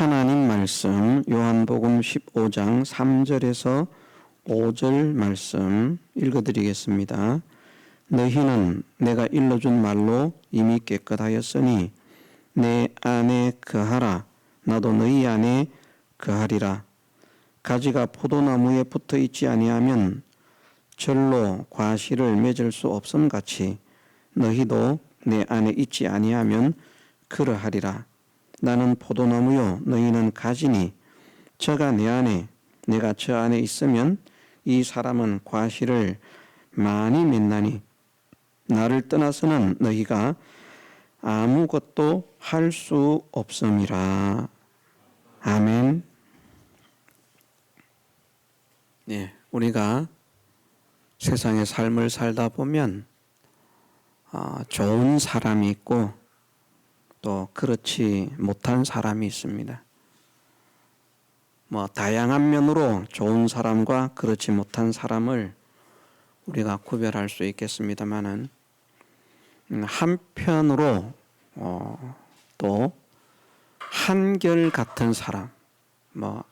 하나님 말씀 요한복음 15장 3절에서 5절 말씀 읽어드리겠습니다. 너희는 내가 일러준 말로 이미 깨끗하였으니 내 안에 거하라. 나도 너희 안에 거하리라. 가지가 포도나무에 붙어 있지 아니하면 절로 과실을 맺을 수 없음 같이 너희도 내 안에 있지 아니하면 그러하리라. 나는 포도나무요 너희는 가지니 저가 내 안에 내가 저 안에 있으면 이 사람은 과실을 많이 맺나니 나를 떠나서는 너희가 아무것도 할 수 없음이라. 아멘. 네, 우리가 세상의 삶을 살다 보면 좋은 사람이 있고 또 그렇지 못한 사람이 있습니다. 다양한 면으로 좋은 사람과 그렇지 못한 사람을 우리가 구별할 수 있겠습니다만은 한편으로 또 한결같은 사람,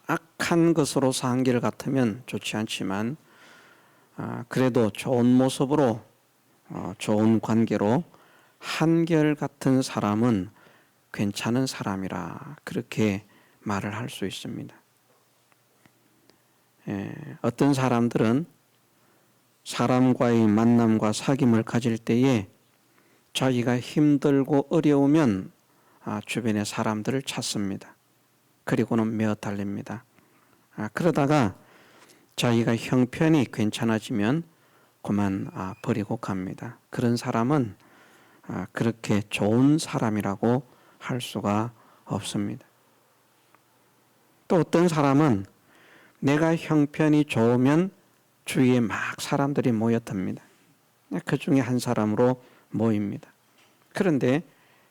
악한 것으로서 한결같으면 좋지 않지만 그래도 좋은 모습으로 좋은 관계로 한결같은 사람은 괜찮은 사람이라 그렇게 말을 할 수 있습니다. 어떤 사람들은 사람과의 만남과 사귐을 가질 때에 자기가 힘들고 어려우면 주변의 사람들을 찾습니다. 그리고는 메어 달립니다. 그러다가 자기가 형편이 괜찮아지면 그만 버리고 갑니다. 그런 사람은 그렇게 좋은 사람이라고 할 수가 없습니다. 또 어떤 사람은 내가 형편이 좋으면 주위에 막 사람들이 모여듭니다. 그 중에 한 사람으로 모입니다. 그런데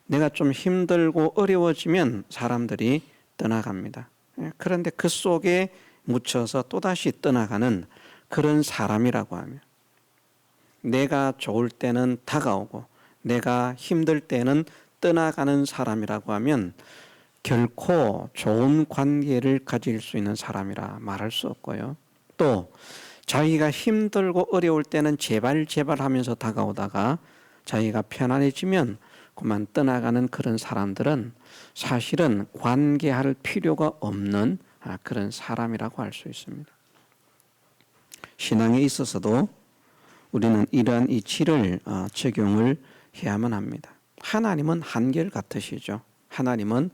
내가 좀 힘들고 어려워지면 사람들이 떠나갑니다. 그런데 그 속에 묻혀서 또다시 떠나가는 그런 사람이라고 하면 내가 좋을 때는 다가오고 내가 힘들 때는 떠나가는 사람이라고 하면 결코 좋은 관계를 가질 수 있는 사람이라 말할 수 없고요. 또 자기가 힘들고 어려울 때는 제발 하면서 다가오다가 자기가 편안해지면 그만 떠나가는 그런 사람들은 사실은 관계할 필요가 없는 그런 사람이라고 할 수 있습니다. 신앙에 있어서도 우리는 이러한 이치를 적용을 해야만 합니다. 하나님은 한결같으시죠. 하나님은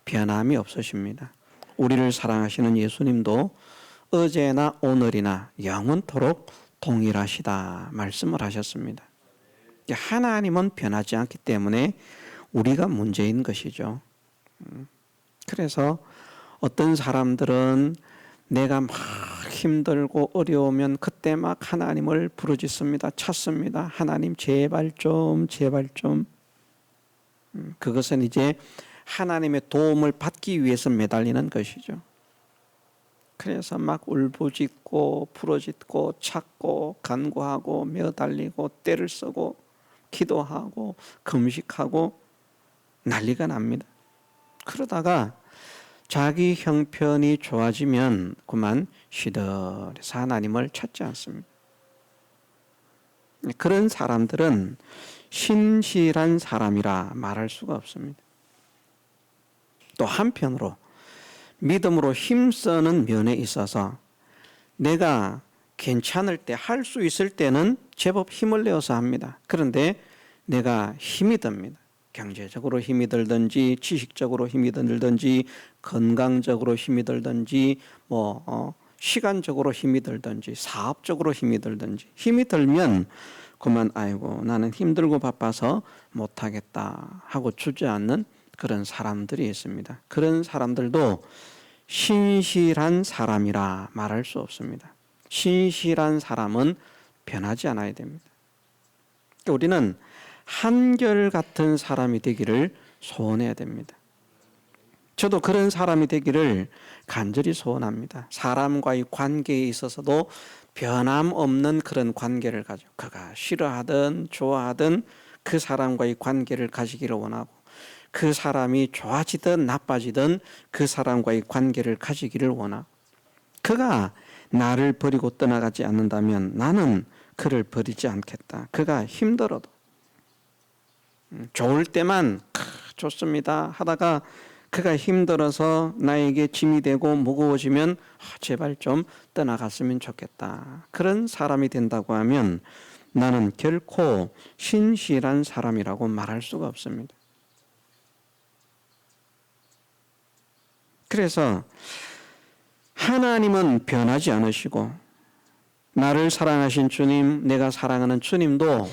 변함이 없으십니다. 우리를 사랑하시는 예수님도 어제나 오늘이나 영원토록 동일하시다 말씀을 하셨습니다. 하나님은 변하지 않기 때문에 우리가 문제인 것이죠. 그래서 어떤 사람들은 내가 막 힘들고 어려우면 그때 막 하나님을 부르짖습니다. 찾습니다. 하나님 제발 좀. 그것은 이제 하나님의 도움을 받기 위해서 매달리는 것이죠. 그래서 막 울부짖고 부르짖고 찾고 간구하고 매달리고 떼를 쓰고 기도하고 금식하고 난리가 납니다. 그러다가 자기 형편이 좋아지면 그만 시들해서 하나님을 찾지 않습니다. 그런 사람들은 신실한 사람이라 말할 수가 없습니다. 또 한편으로 믿음으로 힘쓰는 면에 있어서 내가 괜찮을 때, 할 수 있을 때는 제법 힘을 내어서 합니다. 그런데 내가 힘이 듭니다. 경제적으로 힘이 들든지 지식적으로 힘이 들든지 건강적으로 힘이 들든지 시간적으로 힘이 들든지 사업적으로 힘이 들든지 힘이 들면 그만 아이고 나는 힘들고 바빠서 못하겠다 하고 주저앉는 그런 사람들이 있습니다. 그런 사람들도 신실한 사람이라 말할 수 없습니다. 신실한 사람은 변하지 않아야 됩니다. 우리는 한결같은 사람이 되기를 소원해야 됩니다. 저도 그런 사람이 되기를 간절히 소원합니다. 사람과의 관계에 있어서도 변함없는 그런 관계를 가지고 그가 싫어하든 좋아하든 그 사람과의 관계를 가지기를 원하고 그 사람이 좋아지든 나빠지든 그 사람과의 관계를 가지기를 원하고, 그가 나를 버리고 떠나가지 않는다면 나는 그를 버리지 않겠다. 그가 힘들어도, 좋을 때만 좋습니다 하다가 그가 힘들어서 나에게 짐이 되고 무거워지면 제발 좀 떠나갔으면 좋겠다. 그런 사람이 된다고 하면 나는 결코 신실한 사람이라고 말할 수가 없습니다. 그래서 하나님은 변하지 않으시고 나를 사랑하신 주님, 내가 사랑하는 주님도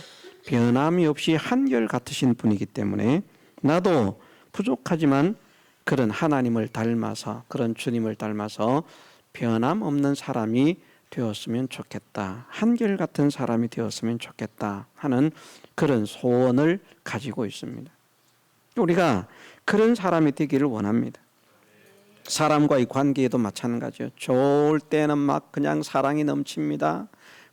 변함이 없이 한결같으신 분이기 때문에 나도 부족하지만 그런 하나님을 닮아서, 그런 주님을 닮아서 변함없는 사람이 되었으면 좋겠다, 한결같은 사람이 되었으면 좋겠다 하는 그런 소원을 가지고 있습니다. 우리가 그런 사람이 되기를 원합니다. 사람과의 관계에도 마찬가지요. 좋을 때는 막 그냥 사랑이 넘칩니다.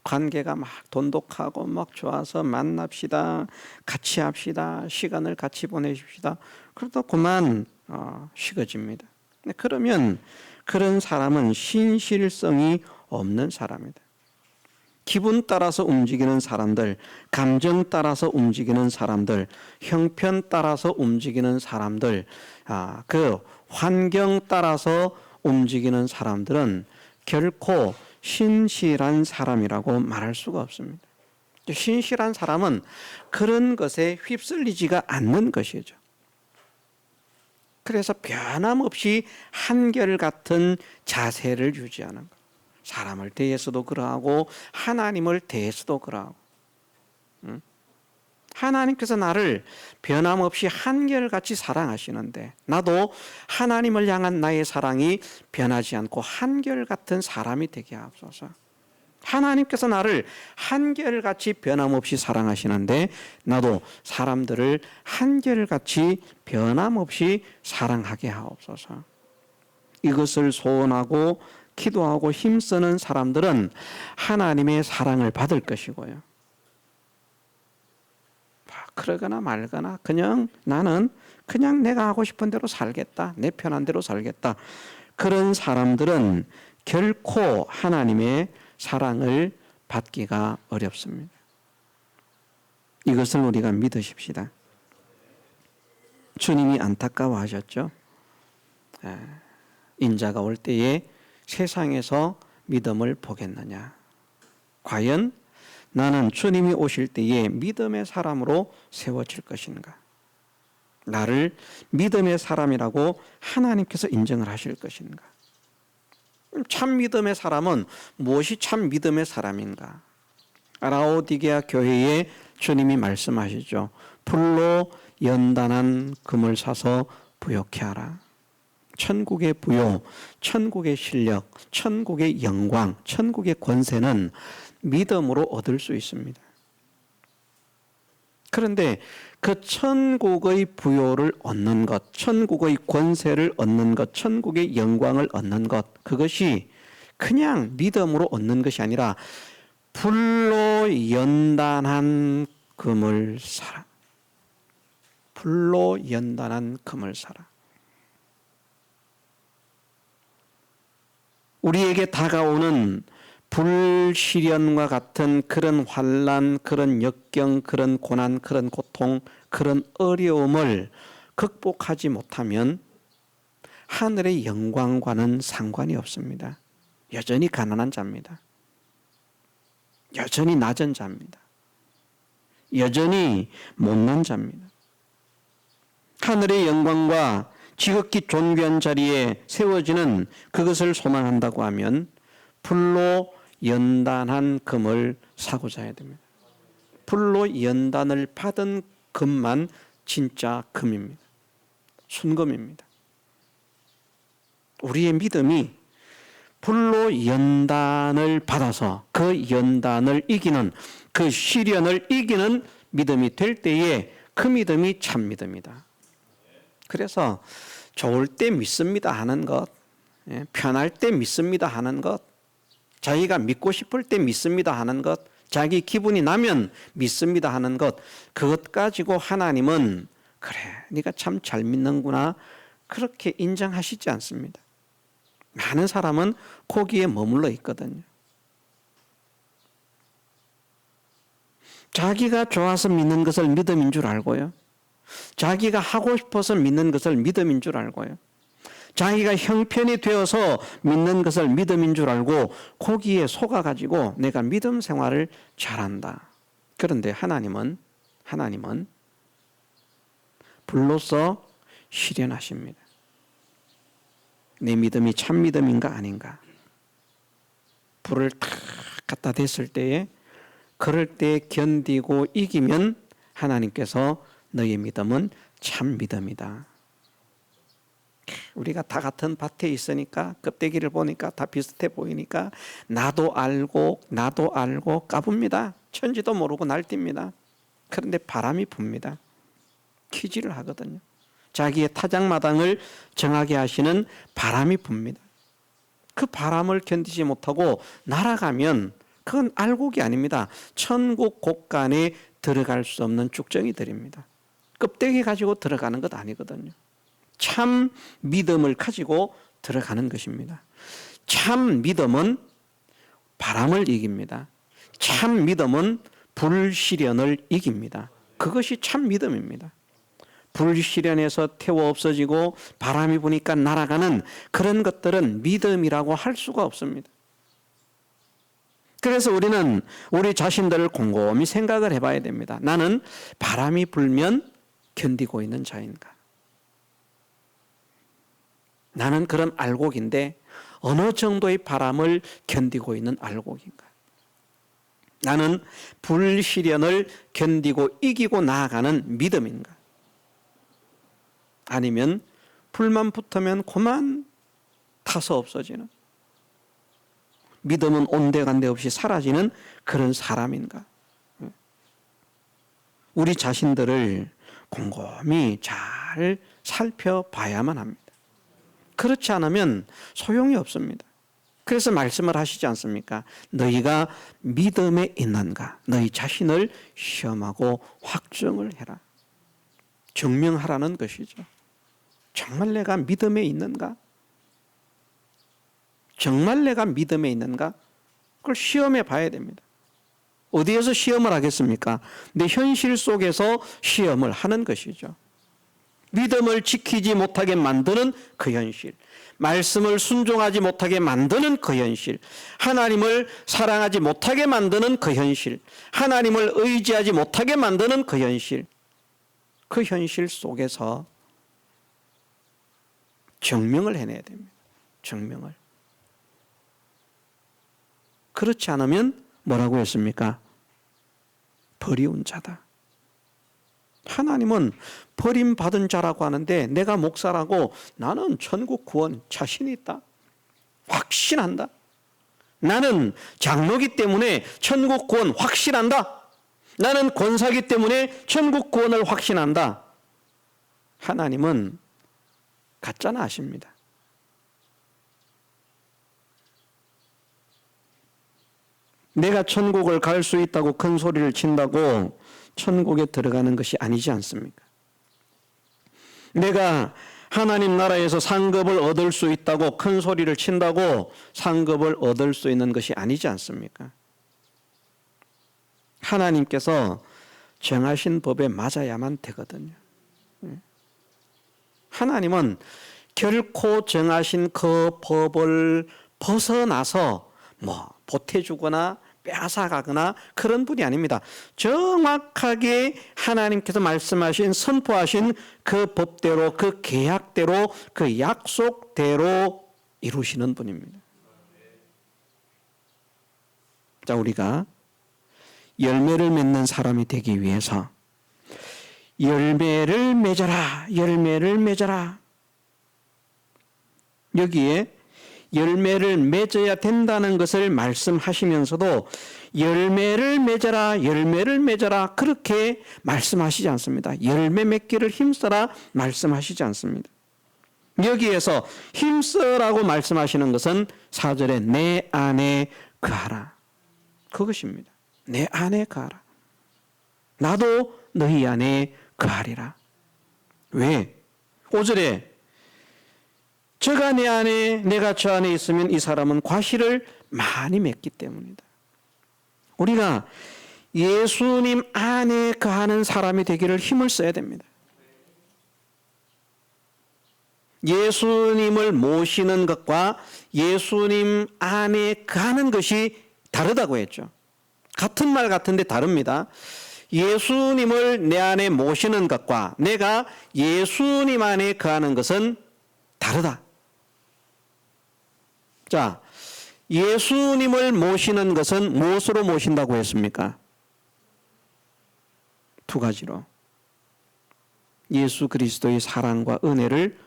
관계가 막 돈독하고 막 좋아서 만납시다, 같이 합시다, 시간을 같이 보내십시다. 그러다 그만 식어집니다. 그러면 그런 사람은 신실성이 없는 사람이다. 기분 따라서 움직이는 사람들, 감정 따라서 움직이는 사람들, 형편 따라서 움직이는 사람들, 그 환경 따라서 움직이는 사람들은 결코 신실한 사람이라고 말할 수가 없습니다. 신실한 사람은 그런 것에 휩쓸리지가 않는 것이죠. 그래서 변함없이 한결같은 자세를 유지하는 것. 사람을 대해서도 그러하고 하나님을 대해서도 그러하고. 하나님께서 나를 변함없이 한결같이 사랑하시는데 나도 하나님을 향한 나의 사랑이 변하지 않고 한결같은 사람이 되게 하옵소서. 하나님께서 나를 한결같이 변함없이 사랑하시는데 나도 사람들을 한결같이 변함없이 사랑하게 하옵소서. 이것을 소원하고 기도하고 힘쓰는 사람들은 하나님의 사랑을 받을 것이고요. 그러거나 말거나 그냥 나는 그냥 내가 하고 싶은 대로 살겠다, 내 편한 대로 살겠다, 그런 사람들은 결코 하나님의 사랑을 받기가 어렵습니다. 이것을 우리가 믿으십시다. 주님이 안타까워하셨죠. 인자가 올 때에 세상에서 믿음을 보겠느냐. 과연 나는 주님이 오실 때에 믿음의 사람으로 세워질 것인가? 나를 믿음의 사람이라고 하나님께서 인정을 하실 것인가? 참 믿음의 사람은 무엇이 참 믿음의 사람인가? 라오디게아 교회에 주님이 말씀하시죠. 불로 연단한 금을 사서 부욕케 하라. 천국의 부요, 천국의 실력, 천국의 영광, 천국의 권세는 믿음으로 얻을 수 있습니다. 그런데 그 천국의 부요를 얻는 것, 천국의 권세를 얻는 것, 천국의 영광을 얻는 것, 그것이 그냥 믿음으로 얻는 것이 아니라 불로 연단한 금을 사라. 불로 연단한 금을 사라. 우리에게 다가오는 불시련과 같은 그런 환난, 그런 역경, 그런 고난, 그런 고통, 그런 어려움을 극복하지 못하면 하늘의 영광과는 상관이 없습니다. 여전히 가난한 자입니다. 여전히 낮은 자입니다. 여전히 못난 자입니다. 하늘의 영광과 지극히 존귀한 자리에 세워지는 그것을 소망한다고 하면 불로 연단한 금을 사고자 해야 됩니다. 불로 연단을 받은 금만 진짜 금입니다. 순금입니다. 우리의 믿음이 불로 연단을 받아서 그 연단을 이기는, 그 시련을 이기는 믿음이 될 때에 그 믿음이 참 믿음이다. 그래서 좋을 때 믿습니다 하는 것, 편할 때 믿습니다 하는 것, 자기가 믿고 싶을 때 믿습니다 하는 것, 자기 기분이 나면 믿습니다 하는 것, 그것 가지고 하나님은 그래, 네가 참 잘 믿는구나, 그렇게 인정하시지 않습니다. 많은 사람은 거기에 머물러 있거든요. 자기가 좋아서 믿는 것을 믿음인 줄 알고요. 자기가 하고 싶어서 믿는 것을 믿음인 줄 알고요. 자기가 형편이 되어서 믿는 것을 믿음인 줄 알고 거기에 속아가지고 내가 믿음 생활을 잘한다. 그런데 하나님은 불로써 시련하십니다. 내 믿음이 참 믿음인가 아닌가. 불을 탁 갖다 댔을 때에 그럴 때 견디고 이기면 하나님께서 너의 믿음은 참 믿음이다. 우리가 다 같은 밭에 있으니까 껍데기를 보니까 다 비슷해 보이니까 나도 알고 까붑니다. 천지도 모르고 날뜁니다. 그런데 바람이 붑니다. 퀴즈를 하거든요. 자기의 타작마당을 정하게 하시는 바람이 붑니다. 그 바람을 견디지 못하고 날아가면 그건 알곡이 아닙니다. 천국 곳간에 들어갈 수 없는 쭉정이들입니다. 껍데기 가지고 들어가는 것 아니거든요. 참 믿음을 가지고 들어가는 것입니다. 참 믿음은 바람을 이깁니다. 참 믿음은 불시련을 이깁니다. 그것이 참 믿음입니다. 불시련에서 태워 없어지고 바람이 부니까 날아가는 그런 것들은 믿음이라고 할 수가 없습니다. 그래서 우리는 우리 자신들을 곰곰이 생각을 해봐야 됩니다. 나는 바람이 불면 견디고 있는 자인가? 나는 그런 알곡인데 어느 정도의 바람을 견디고 있는 알곡인가? 나는 불시련을 견디고 이기고 나아가는 믿음인가? 아니면 불만 붙으면 그만 타서 없어지는, 믿음은 온데간데 없이 사라지는 그런 사람인가? 우리 자신들을 곰곰이 잘 살펴봐야만 합니다. 그렇지 않으면 소용이 없습니다. 그래서 말씀을 하시지 않습니까? 너희가 믿음에 있는가? 너희 자신을 시험하고 확정을 해라. 증명하라는 것이죠. 정말 내가 믿음에 있는가? 정말 내가 믿음에 있는가? 그걸 시험해 봐야 됩니다. 어디에서 시험을 하겠습니까? 내 현실 속에서 시험을 하는 것이죠. 믿음을 지키지 못하게 만드는 그 현실, 말씀을 순종하지 못하게 만드는 그 현실, 하나님을 사랑하지 못하게 만드는 그 현실, 하나님을 의지하지 못하게 만드는 그 현실, 그 현실 속에서 증명을 해내야 됩니다. 증명을. 그렇지 않으면 뭐라고 했습니까? 버리운 자다. 하나님은 버림받은 자라고 하는데 내가 목사라고 나는 천국 구원 자신이 있다. 확신한다. 나는 장로기 때문에 천국 구원 확신한다. 나는 권사기 때문에 천국 구원을 확신한다. 하나님은 가짜나 아십니다. 내가 천국을 갈 수 있다고 큰 소리를 친다고 천국에 들어가는 것이 아니지 않습니까? 내가 하나님 나라에서 상급을 얻을 수 있다고 큰 소리를 친다고 상급을 얻을 수 있는 것이 아니지 않습니까? 하나님께서 정하신 법에 맞아야만 되거든요. 하나님은 결코 정하신 그 법을 벗어나서 보태주거나 빼앗아가거나 그런 분이 아닙니다. 정확하게 하나님께서 말씀하신, 선포하신 그 법대로, 그 계약대로, 그 약속대로 이루시는 분입니다. 자, 우리가 열매를 맺는 사람이 되기 위해서 열매를 맺어라, 열매를 맺어라. 여기에 열매를 맺어야 된다는 것을 말씀하시면서도 열매를 맺어라, 열매를 맺어라 그렇게 말씀하시지 않습니다. 열매 맺기를 힘써라 말씀하시지 않습니다. 여기에서 힘써라고 말씀하시는 것은 4절에 내 안에 거하라. 그것입니다. 내 안에 거하라. 나도 너희 안에 거하리라. 왜? 5절에 저가 내 안에 내가 저 안에 있으면 이 사람은 과실을 많이 맺기 때문이다. 우리가 예수님 안에 거하는 사람이 되기를 힘을 써야 됩니다. 예수님을 모시는 것과 예수님 안에 거하는 것이 다르다고 했죠. 같은 말 같은데 다릅니다. 예수님을 내 안에 모시는 것과 내가 예수님 안에 거하는 것은 다르다. 자, 예수님을 모시는 것은 무엇으로 모신다고 했습니까? 두 가지로. 예수 그리스도의 사랑과 은혜를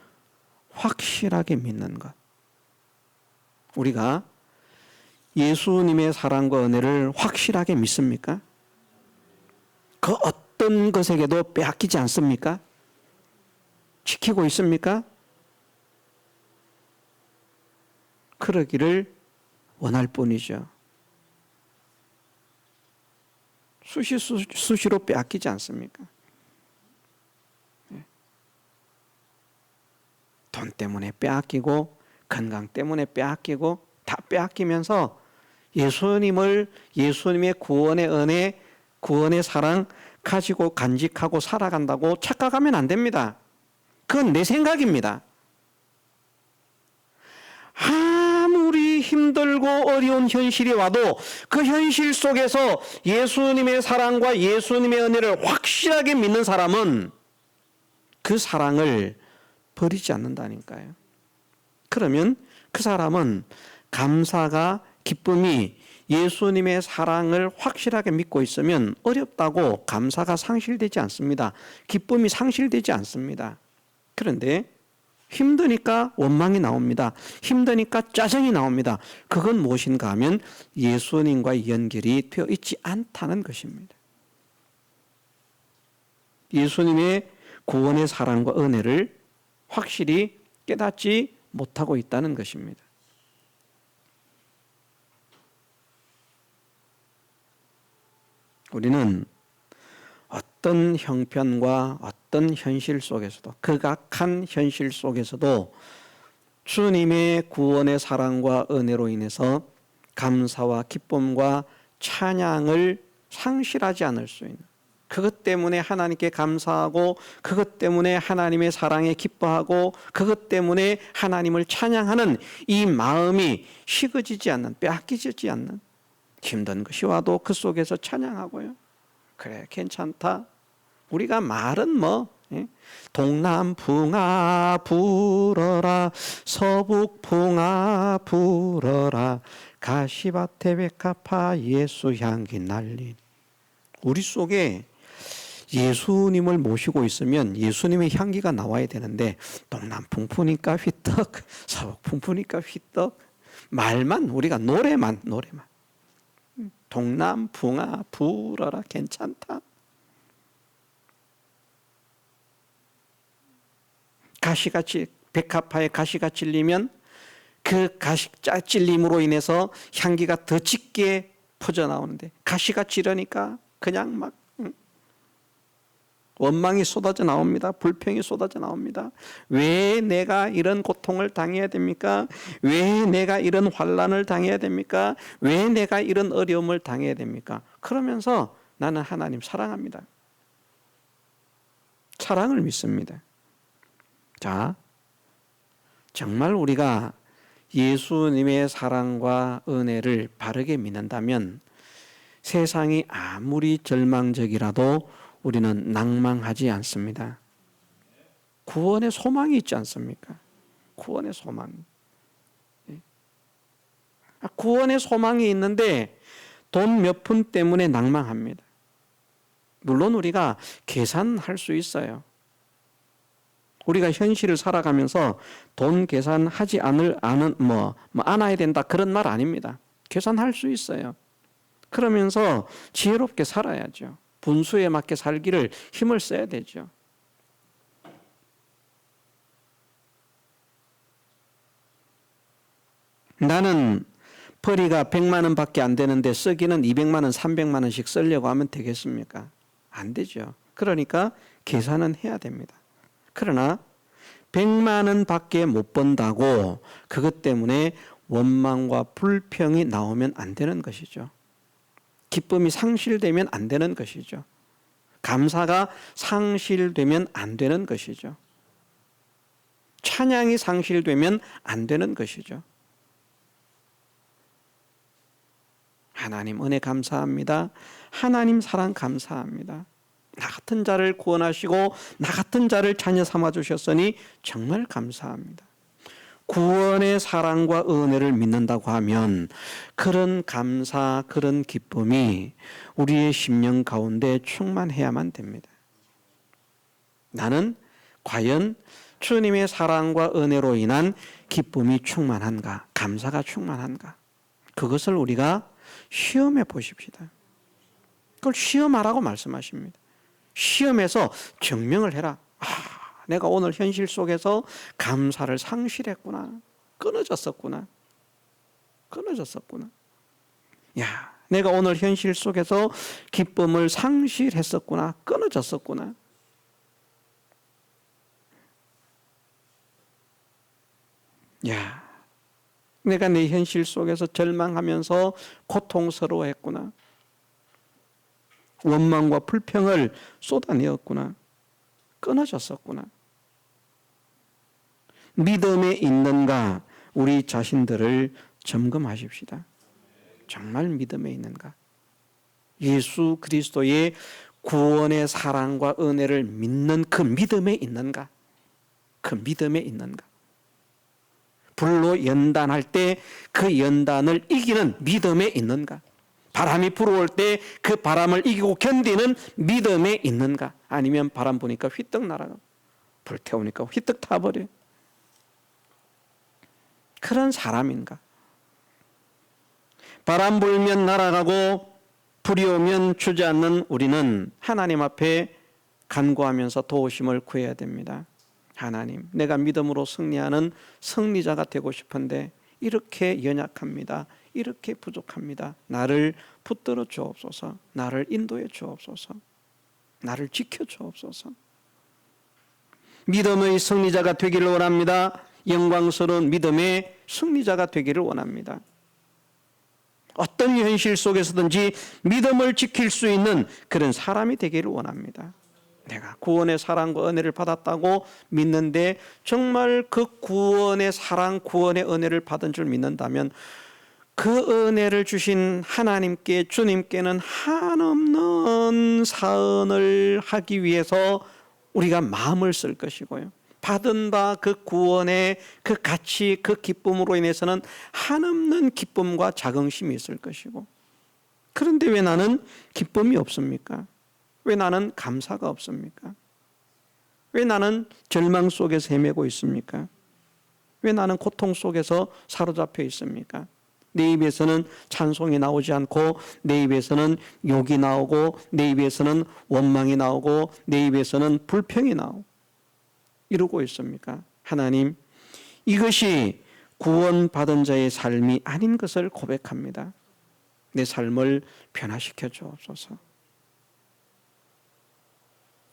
확실하게 믿는 것. 우리가 예수님의 사랑과 은혜를 확실하게 믿습니까? 그 어떤 것에게도 빼앗기지 않습니까? 지키고 있습니까? 그러기를 원할 뿐이죠. 수시로 빼앗기지 않습니까? 돈 때문에 빼앗기고 건강 때문에 빼앗기고 다 빼앗기면서 예수님의 구원의 은혜, 구원의 사랑 가지고 간직하고 살아간다고 착각하면 안 됩니다. 그건 내 생각입니다. 아무리 힘들고 어려운 현실이 와도 그 현실 속에서 예수님의 사랑과 예수님의 은혜를 확실하게 믿는 사람은 그 사랑을 버리지 않는다니까요. 그러면 그 사람은 감사가, 기쁨이 예수님의 사랑을 확실하게 믿고 있으면 어렵다고 감사가 상실되지 않습니다. 기쁨이 상실되지 않습니다. 그런데 힘드니까 원망이 나옵니다. 힘드니까 짜증이 나옵니다. 그건 무엇인가 하면 예수님과의 연결이 되어 있지 않다는 것입니다. 예수님의 구원의 사랑과 은혜를 확실히 깨닫지 못하고 있다는 것입니다. 우리는 어떤 형편과 어떤 현실 속에서도, 극악한 현실 속에서도 주님의 구원의 사랑과 은혜로 인해서 감사와 기쁨과 찬양을 상실하지 않을 수 있는, 그것 때문에 하나님께 감사하고 그것 때문에 하나님의 사랑에 기뻐하고 그것 때문에 하나님을 찬양하는 이 마음이 식어지지 않는, 빼앗기지 않는, 힘든 것이 와도 그 속에서 찬양하고요. 그래, 괜찮다. 우리가 말은 뭐 동남풍아 불어라, 서북풍아 불어라, 가시밭에 백합화 예수 향기 날린. 우리 속에 예수님을 모시고 있으면 예수님의 향기가 나와야 되는데 동남풍 부니까 휘떡, 서북풍 부니까 휘떡, 말만, 우리가 노래만 동남풍아 불어라, 괜찮다. 가시가 백합화에 가시가 찔리면 그 가시 찔림으로 인해서 향기가 더 짙게 퍼져 나오는데 가시가 찌르니까 그냥 막 원망이 쏟아져 나옵니다. 불평이 쏟아져 나옵니다. 왜 내가 이런 고통을 당해야 됩니까? 왜 내가 이런 환난을 당해야 됩니까? 왜 내가 이런 어려움을 당해야 됩니까? 그러면서 나는 하나님 사랑합니다. 사랑을 믿습니다. 자, 정말 우리가 예수님의 사랑과 은혜를 바르게 믿는다면 세상이 아무리 절망적이라도 우리는 낭망하지 않습니다. 구원의 소망이 있지 않습니까? 구원의 소망. 구원의 소망이 있는데 돈 몇 푼 때문에 낭망합니다. 물론 우리가 계산할 수 있어요. 우리가 현실을 살아가면서 돈 계산하지 않아야 된다, 그런 말 아닙니다. 계산할 수 있어요. 그러면서 지혜롭게 살아야죠. 분수에 맞게 살기를 힘을 써야 되죠. 나는 벌이가 100만 원밖에 안 되는데 쓰기는 200만 원, 300만 원씩 쓰려고 하면 되겠습니까? 안 되죠. 그러니까 계산은 해야 됩니다. 그러나 100만 원 밖에 못 번다고 그것 때문에 원망과 불평이 나오면 안 되는 것이죠. 기쁨이 상실되면 안 되는 것이죠. 감사가 상실되면 안 되는 것이죠. 찬양이 상실되면 안 되는 것이죠. 하나님 은혜 감사합니다. 하나님 사랑 감사합니다. 나 같은 자를 구원하시고 나 같은 자를 자녀 삼아 주셨으니 정말 감사합니다. 구원의 사랑과 은혜를 믿는다고 하면 그런 감사, 그런 기쁨이 우리의 심령 가운데 충만해야만 됩니다. 나는 과연 주님의 사랑과 은혜로 인한 기쁨이 충만한가, 감사가 충만한가, 그것을 우리가 시험해 보십시다. 그걸 시험하라고 말씀하십니다. 시험해서 증명을 해라. 내가 오늘 현실 속에서 감사를 상실했구나. 끊어졌었구나. 야, 내가 오늘 현실 속에서 기쁨을 상실했었구나. 끊어졌었구나. 야, 내가 내 현실 속에서 절망하면서 고통스러워했구나. 원망과 불평을 쏟아내었구나. 끊어졌었구나. 믿음에 있는가? 우리 자신들을 점검하십시다. 정말 믿음에 있는가? 예수 그리스도의 구원의 사랑과 은혜를 믿는 그 믿음에 있는가? 그 믿음에 있는가? 불로 연단할 때 그 연단을 이기는 믿음에 있는가? 바람이 불어올 때 그 바람을 이기고 견디는 믿음에 있는가? 아니면 바람 부니까 휘떡 날아가, 불 태우니까 휘떡 타버려. 그런 사람인가? 바람 불면 날아가고 불이 오면 주저앉는 우리는 하나님 앞에 간구하면서 도우심을 구해야 됩니다. 하나님, 내가 믿음으로 승리하는 승리자가 되고 싶은데 이렇게 연약합니다. 이렇게 부족합니다. 나를 붙들어 주옵소서. 나를 인도해 주옵소서. 나를 지켜 주옵소서. 믿음의 승리자가 되기를 원합니다. 영광스러운 믿음의 승리자가 되기를 원합니다. 어떤 현실 속에서든지 믿음을 지킬 수 있는 그런 사람이 되기를 원합니다. 내가 구원의 사랑과 은혜를 받았다고 믿는데 정말 그 구원의 사랑, 구원의 은혜를 받은 줄 믿는다면 그 은혜를 주신 하나님께, 주님께는 한없는 사은을 하기 위해서 우리가 마음을 쓸 것이고요. 받은 바 그 구원의 그 가치, 그 기쁨으로 인해서는 한없는 기쁨과 자긍심이 있을 것이고, 그런데 왜 나는 기쁨이 없습니까? 왜 나는 감사가 없습니까? 왜 나는 절망 속에서 헤매고 있습니까? 왜 나는 고통 속에서 사로잡혀 있습니까? 내 입에서는 찬송이 나오지 않고 내 입에서는 욕이 나오고 내 입에서는 원망이 나오고 내 입에서는 불평이 나오고 이러고 있습니까? 하나님, 이것이 구원받은 자의 삶이 아닌 것을 고백합니다. 내 삶을 변화시켜 주옵소서.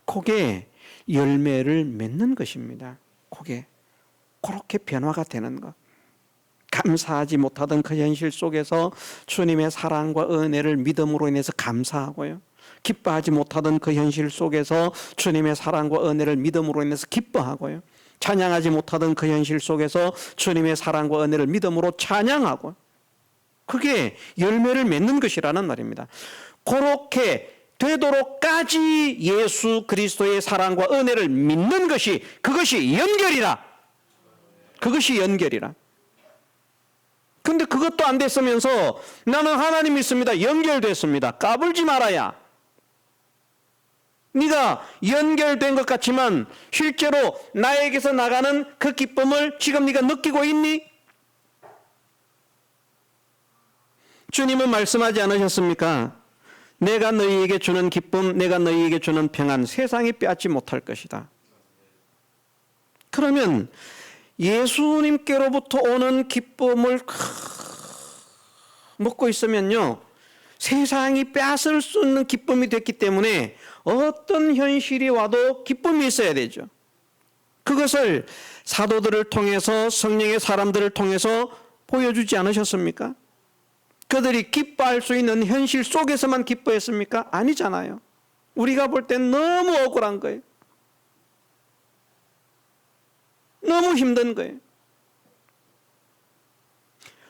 그게 열매를 맺는 것입니다. 그게 그렇게 변화가 되는 것. 감사하지 못하던 그 현실 속에서 주님의 사랑과 은혜를 믿음으로 인해서 감사하고요. 기뻐하지 못하던 그 현실 속에서 주님의 사랑과 은혜를 믿음으로 인해서 기뻐하고요. 찬양하지 못하던 그 현실 속에서 주님의 사랑과 은혜를 믿음으로 찬양하고, 그게 열매를 맺는 것이라는 말입니다. 그렇게 되도록까지 예수 그리스도의 사랑과 은혜를 믿는 것이, 그것이 연결이라. 그것이 연결이라. 근데 그것도 안 됐으면서 나는 하나님 믿습니다. 연결됐습니다. 까불지 말아야. 네가 연결된 것 같지만 실제로 나에게서 나가는 그 기쁨을 지금 네가 느끼고 있니? 주님은 말씀하지 않으셨습니까? 내가 너희에게 주는 기쁨, 내가 너희에게 주는 평안, 세상이 빼앗지 못할 것이다. 그러면 예수님께로부터 오는 기쁨을 먹고 있으면요, 세상이 빼앗을 수 있는 기쁨이 됐기 때문에 어떤 현실이 와도 기쁨이 있어야 되죠. 그것을 사도들을 통해서 성령의 사람들을 통해서 보여주지 않으셨습니까? 그들이 기뻐할 수 있는 현실 속에서만 기뻐했습니까? 아니잖아요. 우리가 볼 땐 너무 억울한 거예요. 너무 힘든 거예요.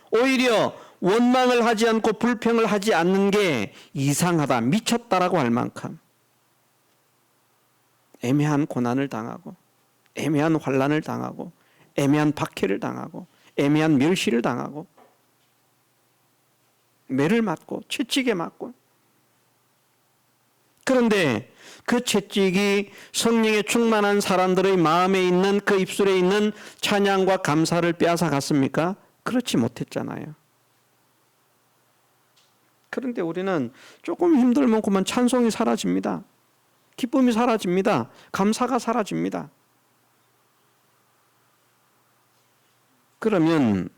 오히려 원망을 하지 않고 불평을 하지 않는 게 이상하다, 미쳤다라고 할 만큼 애매한 고난을 당하고 애매한 환난을 당하고 애매한 박해를 당하고 애매한 멸시를 당하고 매를 맞고 채찍에 맞고, 그런데 그 채찍이 성령에 충만한 사람들의 마음에 있는 그 입술에 있는 찬양과 감사를 빼앗아 갔습니까? 그렇지 못했잖아요. 그런데 우리는 조금 힘들면 그만 찬송이 사라집니다. 기쁨이 사라집니다. 감사가 사라집니다. 그러면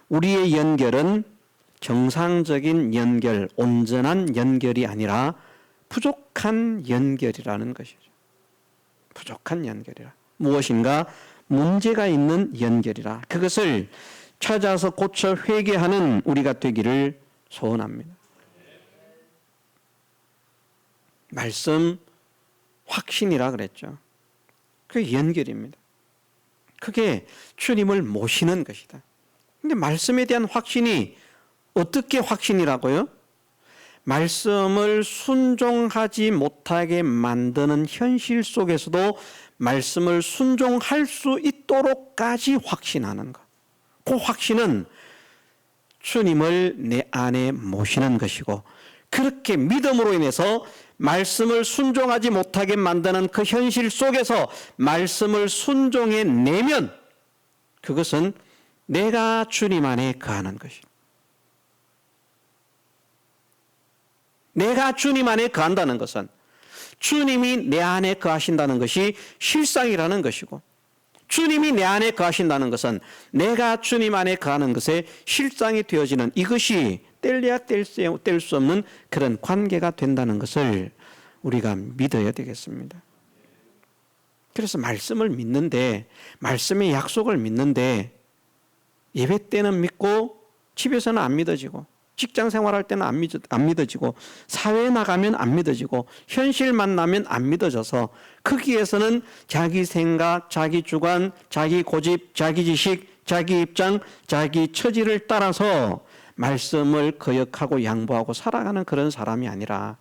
우리의 연결은 정상적인 연결, 온전한 연결이 아니라 부족한 연결이라는 것이죠. 부족한 연결이라. 무엇인가 문제가 있는 연결이라. 그것을 찾아서 고쳐 회개하는 우리가 되기를 소원합니다. 말씀 확신이라 그랬죠. 그게 연결입니다. 그게 주님을 모시는 것이다. 근데 말씀에 대한 확신이 어떻게 확신이라고요? 말씀을 순종하지 못하게 만드는 현실 속에서도 말씀을 순종할 수 있도록까지 확신하는 것. 그 확신은 주님을 내 안에 모시는 것이고, 그렇게 믿음으로 인해서 말씀을 순종하지 못하게 만드는 그 현실 속에서 말씀을 순종해 내면 그것은 내가 주님 안에 거하는 것입니다. 내가 주님 안에 거한다는 것은 주님이 내 안에 거하신다는 것이 실상이라는 것이고, 주님이 내 안에 거하신다는 것은 내가 주님 안에 거하는 것에 실상이 되어지는, 이것이 뗄래야 뗄 수 없는 그런 관계가 된다는 것을 우리가 믿어야 되겠습니다. 그래서 말씀을 믿는데, 말씀의 약속을 믿는데, 예배 때는 믿고 집에서는 안 믿어지고, 직장 생활할 때는 안 믿어지고, 사회에 나가면 안 믿어지고, 현실 만나면 안 믿어져서 거기에서는 자기 생각, 자기 주관, 자기 고집, 자기 지식, 자기 입장, 자기 처지를 따라서 말씀을 거역하고 양보하고 살아가는 그런 사람이 아니라,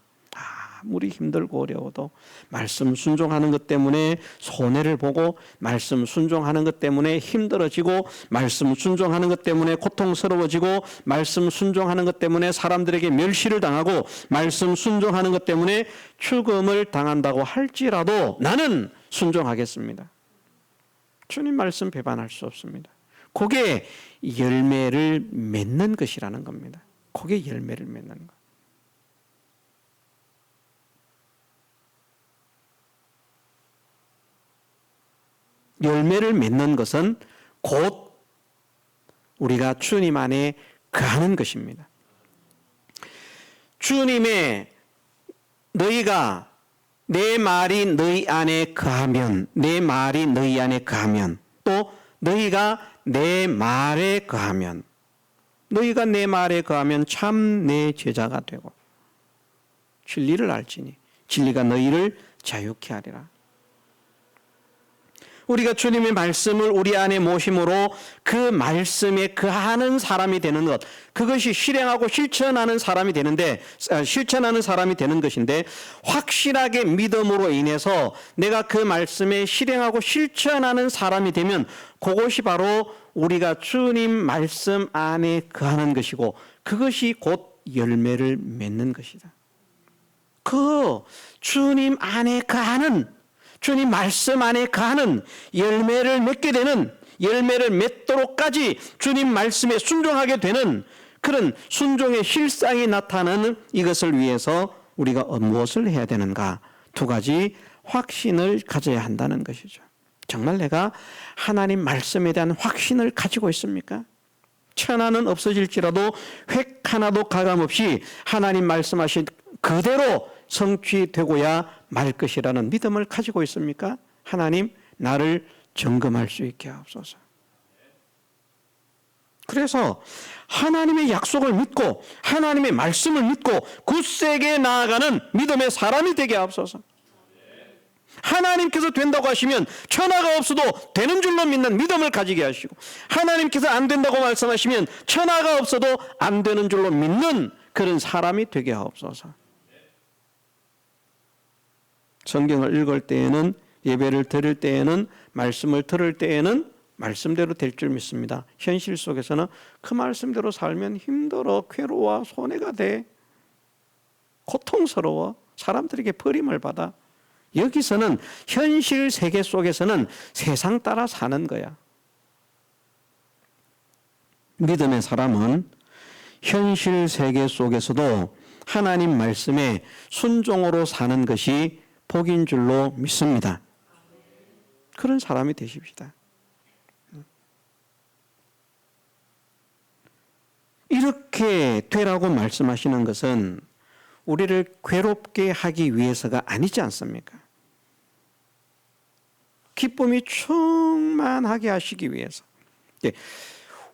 아무리 힘들고 어려워도 말씀 순종하는 것 때문에 손해를 보고, 말씀 순종하는 것 때문에 힘들어지고, 말씀 순종하는 것 때문에 고통스러워지고, 말씀 순종하는 것 때문에 사람들에게 멸시를 당하고, 말씀 순종하는 것 때문에 죽음을 당한다고 할지라도 나는 순종하겠습니다. 주님 말씀 배반할 수 없습니다. 그게 열매를 맺는 것이라는 겁니다. 그게 열매를 맺는 것. 열매를 맺는 것은 곧 우리가 주님 안에 거하는 것입니다. 주님의 너희가 내 말이 너희 안에 거하면, 내 말이 너희 안에 거하면, 또 너희가 내 말에 거하면, 너희가 내 말에 거하면 참 내 제자가 되고 진리를 알지니 진리가 너희를 자유케 하리라. 우리가 주님의 말씀을 우리 안에 모심으로 그 말씀에 거하는 사람이 되는 것, 그것이 실행하고 실천하는 사람이 되는데, 실천하는 사람이 되는 것인데, 확실하게 믿음으로 인해서 내가 그 말씀에 실행하고 실천하는 사람이 되면 그것이 바로 우리가 주님 말씀 안에 거하는 것이고, 그것이 곧 열매를 맺는 것이다. 그 주님 안에 거하는, 주님 말씀 안에 거하는 열매를 맺게 되는, 열매를 맺도록까지 주님 말씀에 순종하게 되는 그런 순종의 실상이 나타나는 이것을 위해서 우리가 무엇을 해야 되는가? 두 가지 확신을 가져야 한다는 것이죠. 정말 내가 하나님 말씀에 대한 확신을 가지고 있습니까? 천하는 없어질지라도 획 하나도 가감없이 하나님 말씀하신 그대로 성취되고야 말 것이라는 믿음을 가지고 있습니까? 하나님, 나를 점검할 수 있게 하옵소서. 그래서 하나님의 약속을 믿고 하나님의 말씀을 믿고 굳세게 나아가는 믿음의 사람이 되게 하옵소서. 하나님께서 된다고 하시면 천하가 없어도 되는 줄로 믿는 믿음을 가지게 하시고, 하나님께서 안 된다고 말씀하시면 천하가 없어도 안 되는 줄로 믿는 그런 사람이 되게 하옵소서. 성경을 읽을 때에는, 예배를 드릴 때에는, 말씀을 들을 때에는 말씀대로 될 줄 믿습니다. 현실 속에서는 그 말씀대로 살면 힘들어, 괴로워, 손해가 돼, 고통스러워, 사람들에게 버림을 받아. 여기서는 현실 세계 속에서는 세상 따라 사는 거야. 믿음의 사람은 현실 세계 속에서도 하나님 말씀에 순종으로 사는 것이 복인 줄로 믿습니다. 그런 사람이 되십시다. 이렇게 되라고 말씀하시는 것은 우리를 괴롭게 하기 위해서가 아니지 않습니까? 기쁨이 충만하게 하시기 위해서.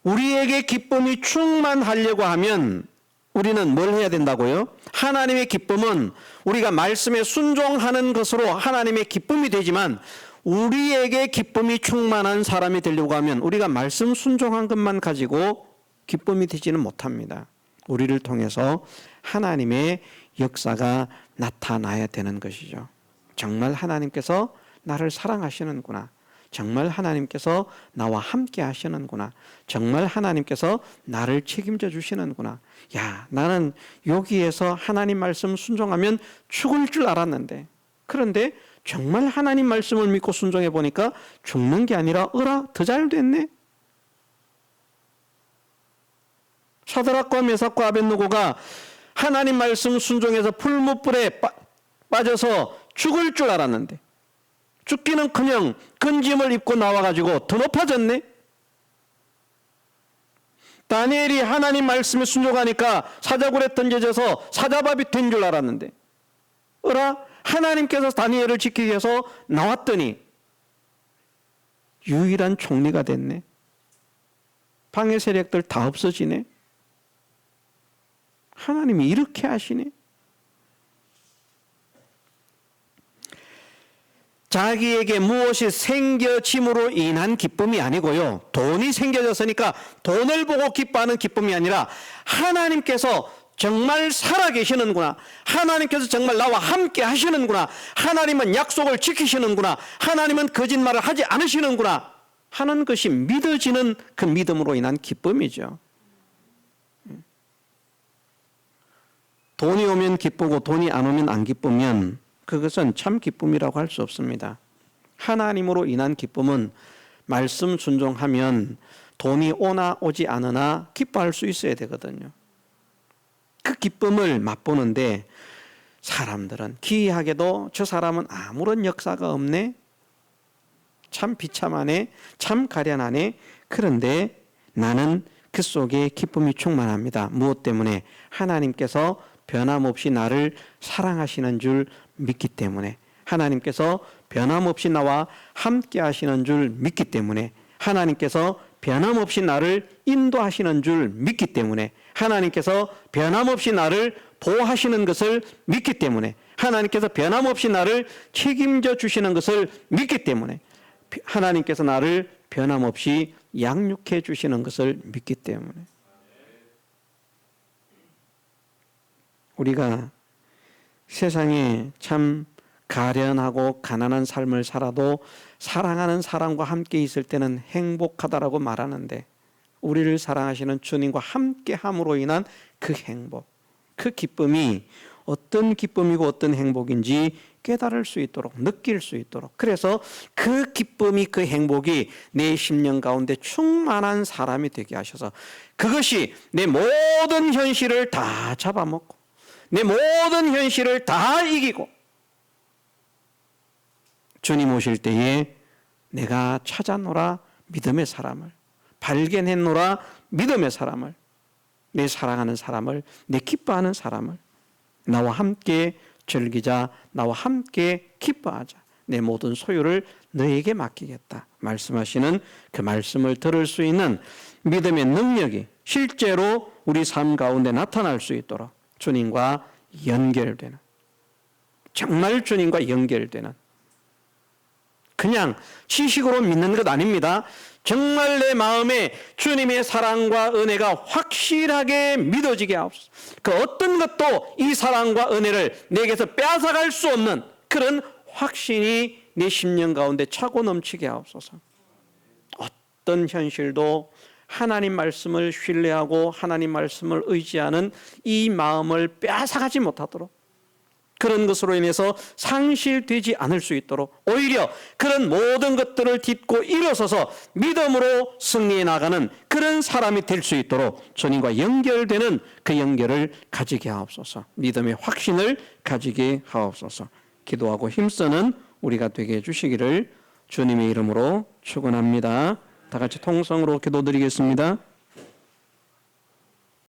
우리에게 기쁨이 충만하려고 하면 우리는 뭘 해야 된다고요? 하나님의 기쁨은 우리가 말씀에 순종하는 것으로 하나님의 기쁨이 되지만, 우리에게 기쁨이 충만한 사람이 되려고 하면 우리가 말씀 순종한 것만 가지고 기쁨이 되지는 못합니다. 우리를 통해서 하나님의 역사가 나타나야 되는 것이죠. 정말 하나님께서 나를 사랑하시는구나, 정말 하나님께서 나와 함께 하시는구나, 정말 하나님께서 나를 책임져 주시는구나. 야, 나는 여기에서 하나님 말씀 순종하면 죽을 줄 알았는데, 그런데 정말 하나님 말씀을 믿고 순종해 보니까 죽는 게 아니라 어라, 더 잘 됐네. 사드락과 메삭과 아벳느고가 하나님 말씀 순종해서 풀무불에 빠져서 죽을 줄 알았는데, 죽기는커녕 근짐을 입고 나와가지고 더 높아졌네. 다니엘이 하나님 말씀에 순종하니까 사자굴에 던져져서 사자밥이 된 줄 알았는데, 어라, 하나님께서 다니엘을 지키기 위해서 나왔더니 유일한 총리가 됐네. 방해 세력들 다 없어지네. 하나님이 이렇게 하시네. 자기에게 무엇이 생겨짐으로 인한 기쁨이 아니고요, 돈이 생겨졌으니까 돈을 보고 기뻐하는 기쁨이 아니라, 하나님께서 정말 살아계시는구나, 하나님께서 정말 나와 함께 하시는구나, 하나님은 약속을 지키시는구나, 하나님은 거짓말을 하지 않으시는구나 하는 것이 믿어지는 그 믿음으로 인한 기쁨이죠. 돈이 오면 기쁘고 돈이 안 오면 안 기쁘면 그것은 참 기쁨이라고 할 수 없습니다. 하나님으로 인한 기쁨은 말씀 순종하면 돈이 오나 오지 않으나 기뻐할 수 있어야 되거든요. 그 기쁨을 맛보는데 사람들은 기이하게도 저 사람은 아무런 역사가 없네, 참 비참하네, 참 가련하네. 그런데 나는 그 속에 기쁨이 충만합니다. 무엇 때문에? 하나님께서 변함없이 나를 사랑하시는 줄 믿기 때문에, 하나님께서 변함없이 나와 함께 하시는 줄 믿기 때문에, 하나님께서 변함없이 나를 인도하시는 줄 믿기 때문에, 하나님께서 변함없이 나를 보호하시는 것을 믿기 때문에, 하나님께서 변함없이 나를 책임져 주시는 것을 믿기 때문에, 하나님께서 나를 변함없이 양육해 주시는 것을 믿기 때문에, 우리가 세상에 참 가련하고 가난한 삶을 살아도 사랑하는 사람과 함께 있을 때는 행복하다라고 말하는데, 우리를 사랑하시는 주님과 함께 함으로 인한 그 행복, 그 기쁨이 어떤 기쁨이고 어떤 행복인지 깨달을 수 있도록, 느낄 수 있도록, 그래서 그 기쁨이, 그 행복이 내 심령 가운데 충만한 사람이 되게 하셔서 그것이 내 모든 현실을 다 잡아먹고 내 모든 현실을 다 이기고 주님 오실 때에 내가 찾아노라 믿음의 사람을, 발견했노라 믿음의 사람을, 내 사랑하는 사람을, 내 기뻐하는 사람을 나와 함께 즐기자, 나와 함께 기뻐하자, 내 모든 소유를 너에게 맡기겠다 말씀하시는 그 말씀을 들을 수 있는 믿음의 능력이 실제로 우리 삶 가운데 나타날 수 있도록 주님과 연결되는, 정말 주님과 연결되는, 그냥 지식으로 믿는 것 아닙니다. 정말 내 마음에 주님의 사랑과 은혜가 확실하게 믿어지게 하옵소서. 그 어떤 것도 이 사랑과 은혜를 내게서 빼앗아갈 수 없는 그런 확신이 내 심령 가운데 차고 넘치게 하옵소서. 어떤 현실도 하나님 말씀을 신뢰하고 하나님 말씀을 의지하는 이 마음을 빼앗아가지 못하도록, 그런 것으로 인해서 상실되지 않을 수 있도록, 오히려 그런 모든 것들을 딛고 일어서서 믿음으로 승리해 나가는 그런 사람이 될 수 있도록 주님과 연결되는 그 연결을 가지게 하옵소서. 믿음의 확신을 가지게 하옵소서. 기도하고 힘쓰는 우리가 되게 해주시기를 주님의 이름으로 축원합니다. 다 같이 통성으로 기도드리겠습니다.